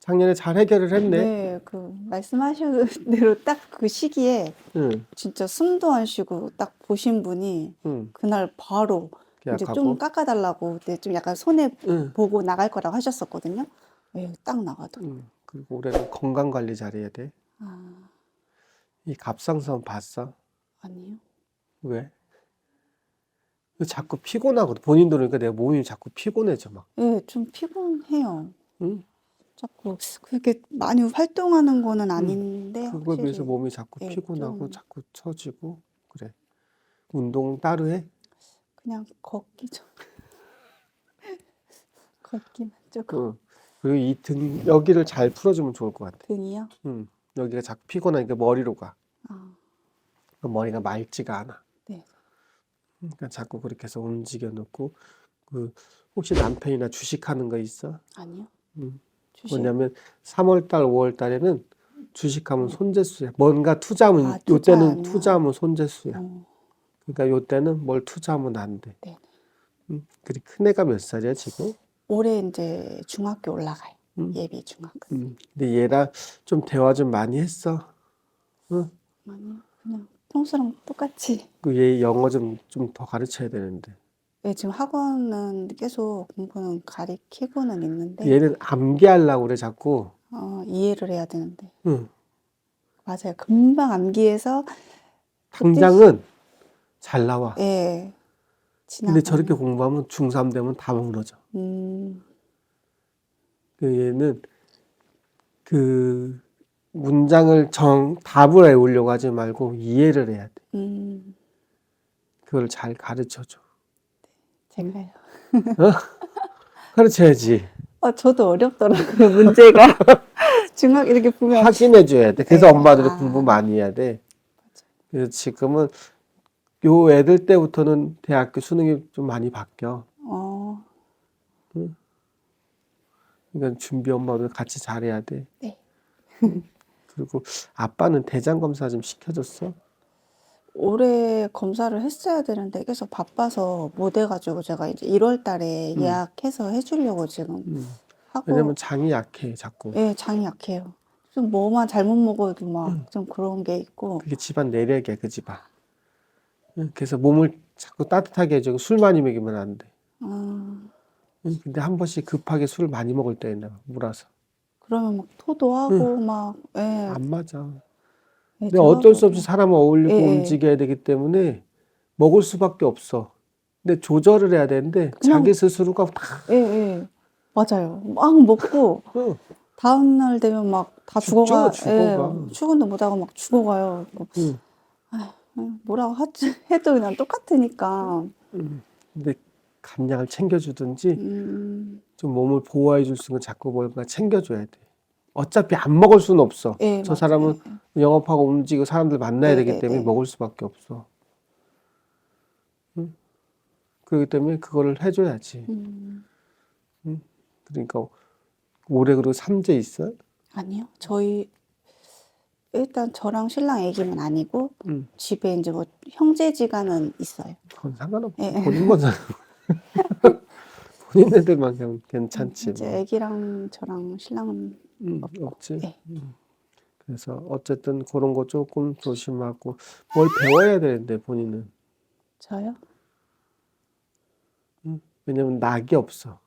작년에 잘 해결을 했네. 네, 그 말씀하신 대로 딱 그 시기에 응, 진짜 숨도 안 쉬고 딱 보신 분이 응, 그날 바로 이제 좀 계약하고. 깎아달라고 그때 좀 약간 손해 응, 보고 나갈 거라고 하셨었거든요. 예, 딱 나가더라고요. 응. 그리고 올해는 건강 관리 잘해야 돼. 아, 이 갑상선 봤어? 아니요. 왜? 자꾸 피곤하거든. 본인도 그러니까 내가 몸이 자꾸 피곤해져 막. 예, 좀 피곤해요. 응? 자꾸 그렇게 많이 활동하는 거는 응. 아닌데 그거에 비해서 확실히 몸이 자꾸 예, 피곤하고 좀 자꾸 처지고 그래. 운동 따로 해? 그냥 걷기 좀 걷기만 조금 응. 그리고 이 등 여기를 잘 풀어주면 좋을 것 같아. 등이요. 응. 여기가 자꾸 피곤하니까 머리로 가. 아, 그럼 머리가 맑지가 않아. 네. 그러니까 자꾸 그렇게 해서 움직여 놓고 그 혹시 남편이나 주식하는 거 있어? 아니요. 음. 주식. 뭐냐면 3월 달, 5월 달에는 주식하면 손재수야. 뭔가 투자하면 아, 요때는 투자하면 투자하면 손재수야. 어, 그러니까 요때는 뭘 투자하면 안 돼. 네. 그리 큰 애가 몇 살이야 지금? 올해 이제 중학교 올라가요. 음. 예비 중학교. 근데 얘랑 좀 대화 좀 많이 했어. 응? 아니요. 그냥 평소랑 똑같이. 그 얘 영어 좀 더 가르쳐야 되는데. 예, 지금 학원은 계속 공부는 가리키고는 있는데 얘는 암기하려고 그래 자꾸. 이해를 해야 되는데. 응. 맞아요. 금방 암기해서 그때 당장은 잘 나와. 예, 근데 저렇게 지나가면 공부하면 중3 되면 다 무너져. 음, 그 얘는 그 문장을 답을 외우려고 하지 말고 이해를 해야 돼. 음, 그걸 잘 가르쳐줘. 제가요. 어? 가르쳐야지. 저도 어렵더라고요, 문제가. 중학 이렇게 보면 확인해줘야 돼. 그래서 예, 엄마들이 공부 많이 해야 돼. 그래서 지금은 요 애들 때부터는 대학교 수능이 좀 많이 바뀌어. 어, 그러니까 준비 엄마들 같이 잘해야 돼. 네. 그리고 아빠는 대장 검사 좀 시켜줬어? 올해 검사를 했어야 되는데 계속 바빠서 못 해가지고 제가 이제 1월 달에 응. 예약해서 해주려고 지금 왜냐면 하고, 장이 약해, 자꾸. 예, 장이 약해요. 좀 뭐만 잘못 먹어도 막 좀 그런 게 있고, 그게 집안 내력이야, 그 집안. 응, 그래서 몸을 자꾸 따뜻하게 해주고 술 많이 먹이면 안 돼. 아, 응, 근데 한 번씩 급하게 술을 많이 먹을 때 있나 봐, 물어서. 그러면 막 토도 응, 하고 막, 예, 안 맞아. 예, 근데 제가 어쩔 수 없이 보기엔, 사람은 예, 어울리고 예, 움직여야 되기 때문에 먹을 수밖에 없어. 근데 조절을 해야 되는데 자기 그냥, 스스로가 다, 예, 예, 맞아요. 막 먹고, 응, 다음날 되면 막 다 죽죠, 죽어가, 예, 죽어가. 출근도 못하고 막 죽어가요. 응, 뭐라고 해도 그냥 똑같으니까. 근데 감량을 챙겨주든지 음, 좀 몸을 보호해 줄 수 있는 거 자꾸 뭔가 챙겨줘야 돼. 어차피 안 먹을 수는 없어. 예, 저 맞아요. 사람은 예, 영업하고 움직이고 사람들 만나야 되기 때문에 네네네. 먹을 수밖에 없어. 그렇기 때문에 그거를 해줘야지. 음, 그러니까 올해 그리고 삼재 있어? 아니요. 저희, 일단 저랑 신랑 애기는 아니고, 응, 집에 이제 뭐 형제지간은 있어요. 그건 예, 상관없지. 예. 본인만 본인 애들만 괜찮지 이제 뭐. 애기랑 저랑 신랑은 없고, 없지. 예. 그래서 어쨌든 그런 거 조금 조심하고 뭘 배워야 되는데 본인은. 저요? 왜냐면 낙이 없어.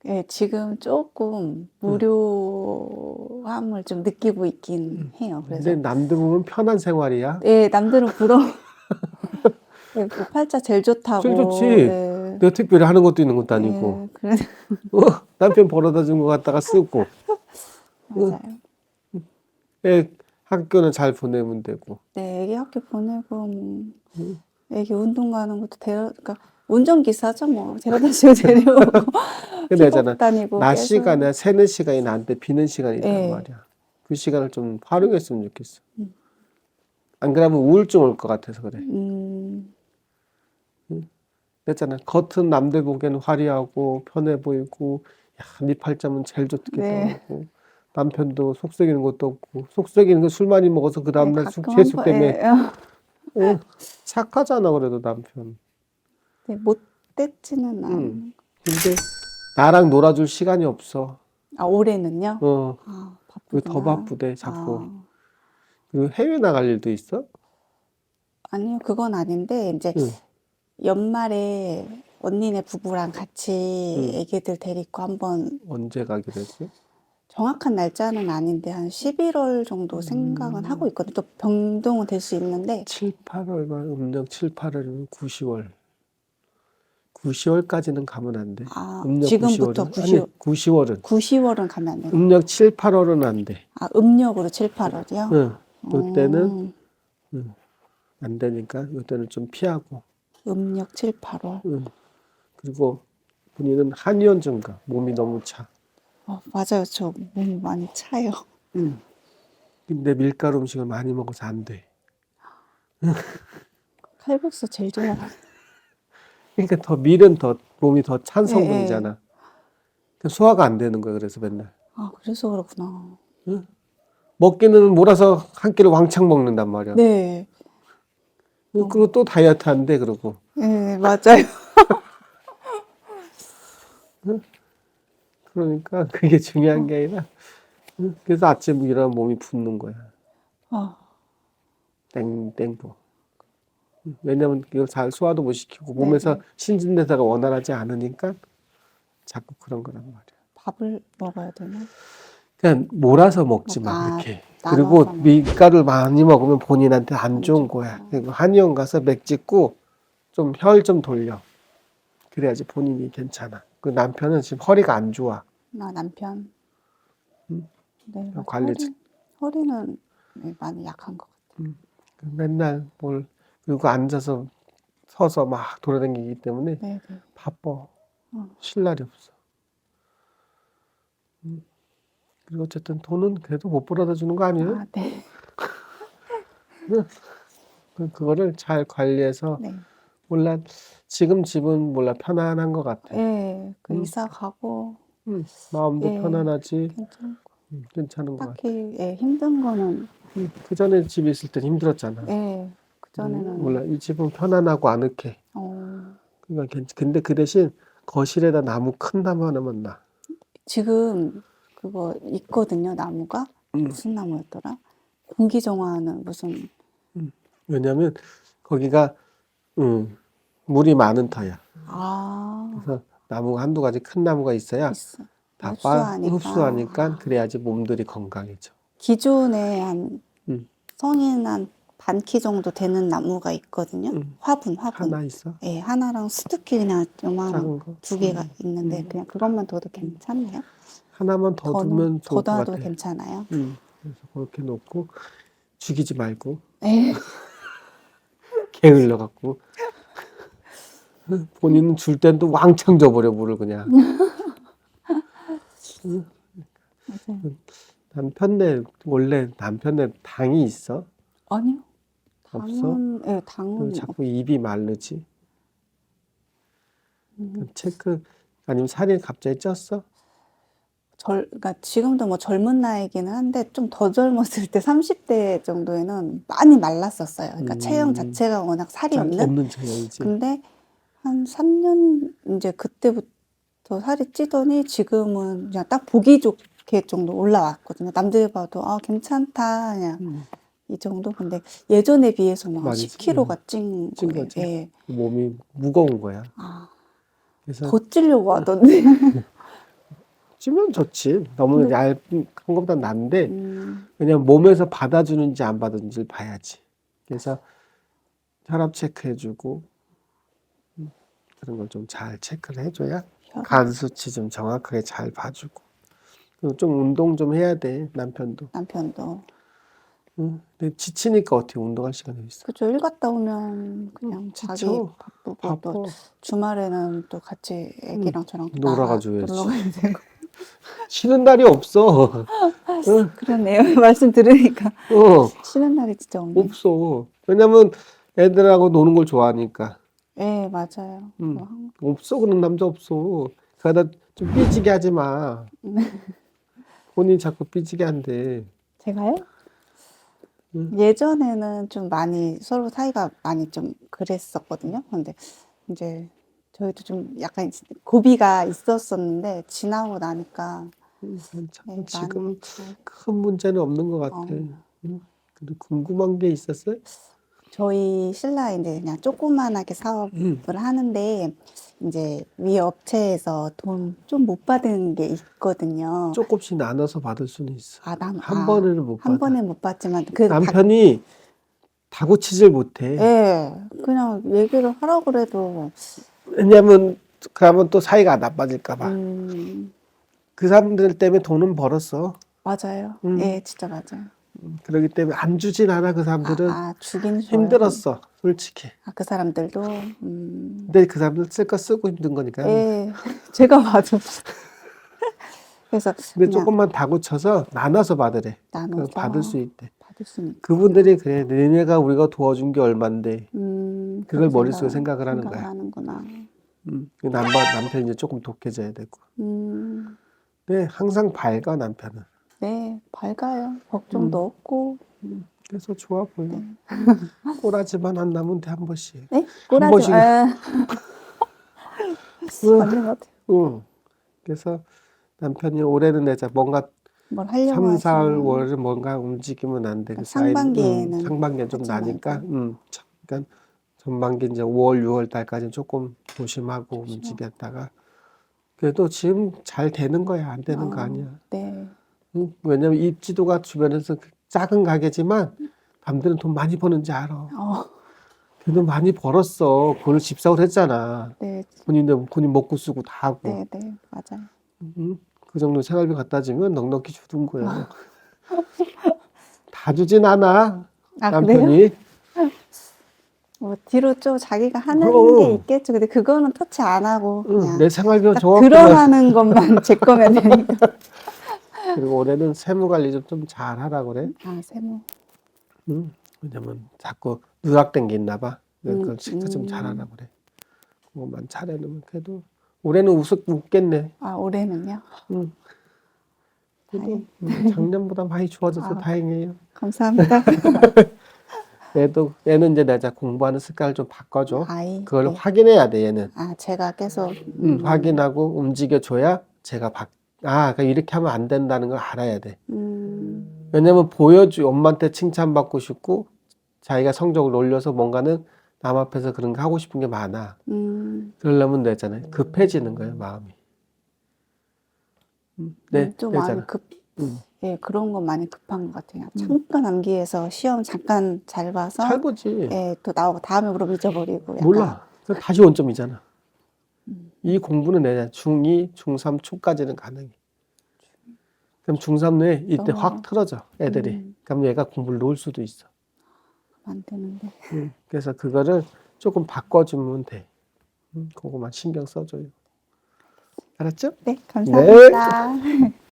예, 지금 조금 무료함을 좀 느끼고 있긴 해요. 근데 그래서, 남들 보면 편한 생활이야. 예, 남들은 부러워. 예, 뭐 팔자 제일 제일 좋다고, 좋지. 예, 내가 특별히 하는 것도 있는 것도 아니고. 예, 그래, 어? 남편 벌어다 준 거 갖다가 쓰고. 어? 맞아요. 애 학교는 잘 보내면 되고. 네, 애기 학교 보내고, 뭐, 애기 운동 가는 것도 그러니까 운전기사죠, 뭐. 데려다 주고 데려오고, 근데 픽업 있잖아. 다니고 낮 계속. 시간에 새는 시간이 나한테 비는 시간이 있단 예, 말이야. 그 시간을 좀 활용했으면 좋겠어. 안 그러면 우울증 올 것 같아서 그래. 음, 그랬잖아. 겉은 남들 보기에는 화려하고 편해 보이고, 야, 네 팔자면 제일 좋겠다 네. 하고, 남편도 속썩이는 것도 없고, 속썩이는 거 술 많이 먹어서 그 네, 다음날 가끔 한 채숙 번, 때문에, 예, 어, 착하잖아, 그래도 남편. 네, 못됐지는 응. 않은. 근데 나랑 놀아줄 시간이 없어. 아, 올해는요? 어, 아, 그리고 더 바쁘구나. 바쁘대, 자꾸. 아, 그리고 해외 나갈 일도 있어? 아니요, 그건 아닌데, 이제 응, 연말에 언니네 부부랑 같이 응. 애기들 데리고 한번 언제 가기로 했어? 정확한 날짜는 아닌데, 한 11월 정도 생각은 하고 음, 있거든요. 또 변동은 될 수 있는데, 7, 8월만, 음력 7, 8월이면 9, 10월. 9, 10월까지는 가면 안 돼. 아, 음력 9, 지금부터 10월은? 아니, 9, 10월은. 9, 10월은 가면 안 되나? 음력 7, 8월은 안 돼. 아, 음력으로 7, 8월이요? 응, 요때는, 음, 응, 안 되니까, 요때는 좀 피하고. 음력 7, 8월. 응. 그리고 본인은 한의원 좀 가. 몸이 너무 차. 맞아요. 저 몸 많이 차요. 응. 근데 밀가루 음식을 많이 먹어서 안 돼. 칼국수 제일 좋아요. 그러니까 더 밀은 더 몸이 더 찬 예, 예. 성분이잖아. 그러니까 소화가 안 되는 거야. 그래서 맨날. 아, 그래서 그렇구나. 응? 먹기는 몰아서 한 끼를 왕창 먹는단 말이야. 네. 그리고 또 다이어트 한대 그러고. 예, 맞아요. 그러니까 그게 중요한 게 아니라. 응? 그래서 아침 일어나면 몸이 붓는 거야. 아, 땡땡부. 왜냐면 이걸 잘 소화도 못 시키고 네, 몸에서 네. 신진대사가 원활하지 않으니까 자꾸 그런 거란 말이야. 밥을 먹어야 되나? 그냥 몰아서 먹지 마, 아, 그렇게. 그리고 나눠서 밀가루를 많이 먹으면 본인한테 안 안 좋은 거야. 좋구나. 그리고 한의원 가서 맥 찍고 좀 혈 좀 돌려. 그래야지 본인이 괜찮아. 그 남편은 지금 허리가 안 좋아. 나 남편. 음, 네, 맞아. 관리. 허리는 네, 많이 약한 것 같아요. 맨날 그리고 앉아서 서서 막 돌아다니기 때문에 네, 네. 바빠. 쉴 날이 없어. 그리고 어쨌든 돈은 그래도 못 벌어다 주는 거 아니에요? 아, 네. 그거를 잘 관리해서 네. 몰라 지금 집은 몰라 편안한 것 같아. 예, 그 응, 이사 가고, 마음도 예, 편안하지. 괜찮고. 괜찮은 것 같아. 딱히, 예, 힘든 거는, 그 전에 집에 있을 땐 힘들었잖아. 예, 몰라 그전에는, 이 집은 편안하고 아늑해. 어, 그러니까 근데 그 대신 거실에다 나무 큰 나무 하나만 놔. 지금 그거 있거든요, 나무가. 응, 무슨 나무였더라? 공기정화하는 무슨, 왜냐면 거기가 물이 많은 터야. 아, 그래서 나무가 한두 가지 큰 나무가 있어야 있어. 다 흡수하니까. 흡수하니까 아, 그래야지 몸들이 건강해져. 기존에 한 응, 성인 한 반 키 정도 되는 나무가 있거든요. 응. 화분. 하나 있어? 예, 하나랑 수두키 그냥 요만한 작은 거? 두 개가 있는데 그냥 그것만 둬도 괜찮나요? 하나만 더 두면 더 좋을 것 놔도 같아. 괜찮아요? 그래서 그렇게 놓고 죽이지 말고 예, 게을러 갖고 본인은 줄 땐 또 왕창 줘버려 물을 그냥. 맞아요. 남편네 원래 남편네 당이 있어? 아니요. 없어? 그 당은 자꾸 입이 마르지? 체크 아니면 살이 갑자기 쪘어? 그러니까 지금도 뭐 젊은 나이기는 한데 좀 더 젊었을 때 30대 정도에는 많이 말랐었어요. 그러니까 체형 자체가 워낙 살이 살 없는. 없는 체형이지. 근데 한 3년 이제 그때부터 살이 찌더니 지금은 그냥 딱 보기 좋게 정도 올라왔거든요. 남들 봐도 아 괜찮다 그냥 이 정도. 근데 예전에 비해서는 한 많이 10kg가 찐 찐 거예요. 거지. 예. 몸이 무거운 거야. 아, 그래서 더 찌려고 하던데. 찌면 좋지. 너무 근데 얇은 것보다 난데 음, 왜냐면 몸에서 받아주는지 안 받아주는지를 봐야지. 그래서 혈압 체크해주고 그런 걸 좀 잘 체크를 해줘야 혈압 간 수치 좀 정확하게 잘 봐주고 그리고 좀 운동 좀 해야 돼 남편도. 남편도. 근데 지치니까 어떻게 운동할 시간이 있어? 그죠. 일 갔다 오면 그냥 자기 지쳐. 바쁘고 또 바빠. 주말에는 또 같이 애기랑 저랑 또 놀러 놀아가줘야지. 가야 되고. 쉬는 날이 없어. 응? 그러네요. 말씀 들으니까 어, 쉬는 날이 진짜 없네요. 없어. 왜냐면 애들하고 노는 걸 좋아하니까. 예, 맞아요. 없어 그런 남자 없어. 그러다 좀 삐지게 하지 마. 본인이 자꾸 삐지게 한대. 제가요? 예전에는 좀 많이 서로 사이가 많이 좀 그랬었거든요. 근데 이제 저희도 좀 약간 고비가 있었었는데 지나고 나니까 괜찮아. 네, 지금 많이 잘. 큰 문제는 없는 것 같아. 그리고 궁금한 게 있었어요? 저희 신라 이제 그냥 조그만하게 사업을 하는데 이제 위 업체에서 돈 좀 못 받은 게 있거든요. 조금씩 나눠서 받을 수는 있어. 한 번에는 못 한 받아. 번에 못 받지만 그래도 남편이 다 고치질 못해. 예, 그냥 얘기를 하라 그래도 왜냐면 그러면 또 사이가 나빠질까 봐. 음, 그 사람들 때문에 돈은 벌었어. 맞아요. 예, 진짜 맞아요. 그렇기 때문에 안 주진 않아. 그 사람들은 주긴 줘요. 힘들었어, 솔직히. 그 사람들도 근데 그 사람들 쓸 거 쓰고 힘든 거니까. 예, 제가 봐도 그래서 근데 그냥 조금만 다 고쳐서 나눠서 받으래. 그럼 나눠서 받을 수 있대. 받을 수는 그분들이 그래. 너네가 우리가 도와준 게 얼만데. 그걸 그렇게 머릿속에 생각을 하는 생각을 거야. 하는구나. 남편이 이제 조금 독해져야 되고. 근데 항상 밝아, 남편은. 네, 밝아요. 걱정도 없고. 그래서 좋아 보여. 꼬라지만 안 나면 돼, 한 번씩. 네? 한 꼬라지, 번씩. 맞는 것 같아요. 응. 그래서 남편이 올해는 내가 뭔가 뭘 하려고 3, 하지. 4월은 뭔가 움직이면 안 돼. 그 상반기에는 상반기엔 좀 하지 나니까. 말고. 그러니까 전반기 이제 5월, 6월 달까지는 조금 조심하고 움직였다가. 그래도 지금 잘 되는 거야. 안 되는 거 아니야. 네. 왜냐면 입지도가 주변에서 작은 가게지만 남들은 돈 많이 버는지 알아. 걔도 많이 벌었어. 그걸 집사를 했잖아. 네, 본인 먹고 쓰고 다 하고. 네, 네, 맞아요. 그 정도 생활비 갖다 주면 넉넉히 주는 거예요. 다 주진 않아. 그래요? 남편이. 뭐 뒤로 좀 자기가 하는 그럼. 게 있겠죠. 근데 그거는 터치 안 하고 그냥 내 생활비가 딱 정확하게. 드러나는 것만 제 거면 되니까. 그리고 올해는 세무 관리 좀 잘 하라 그래. 세무. 왜냐면 자꾸 누락된 게 있나 봐. 그걸 체크 좀 잘하라 그래. 그것만 잘해놓으면 그래도 올해는 웃겠네. 올해는요? 그래도 작년보다 많이 좋아져서 다행이에요. 감사합니다. 얘는 이제 내가 공부하는 습관을 좀 바꿔줘. 아이, 그걸 네. 확인해야 돼, 얘는. 제가 계속 확인하고 움직여줘야 그러니까 이렇게 하면 안 된다는 걸 알아야 돼. 왜냐면 엄마한테 칭찬받고 싶고, 자기가 성적을 올려서 뭔가는 남 앞에서 그런 거 하고 싶은 게 많아. 그러려면 되잖아요. 급해지는 거예요, 마음이. 네, 좀 되잖아. 많이 예, 그런 건 많이 급한 것 같아요. 잠깐 암기해서 시험 잠깐 잘 봐서 잘 보지. 예, 또 나오고 다음에 물어 잊어버리고 약간. 몰라. 그럼 다시 원점이잖아. 이 공부는 내가 중2, 중3 초까지는 가능해. 그럼 중3 내에 이때 확 틀어져, 애들이. 그럼 얘가 공부를 놓을 수도 있어. 안 되는데. 그래서 그거를 조금 바꿔주면 돼. 그거만 신경 써줘요. 알았죠? 네, 감사합니다.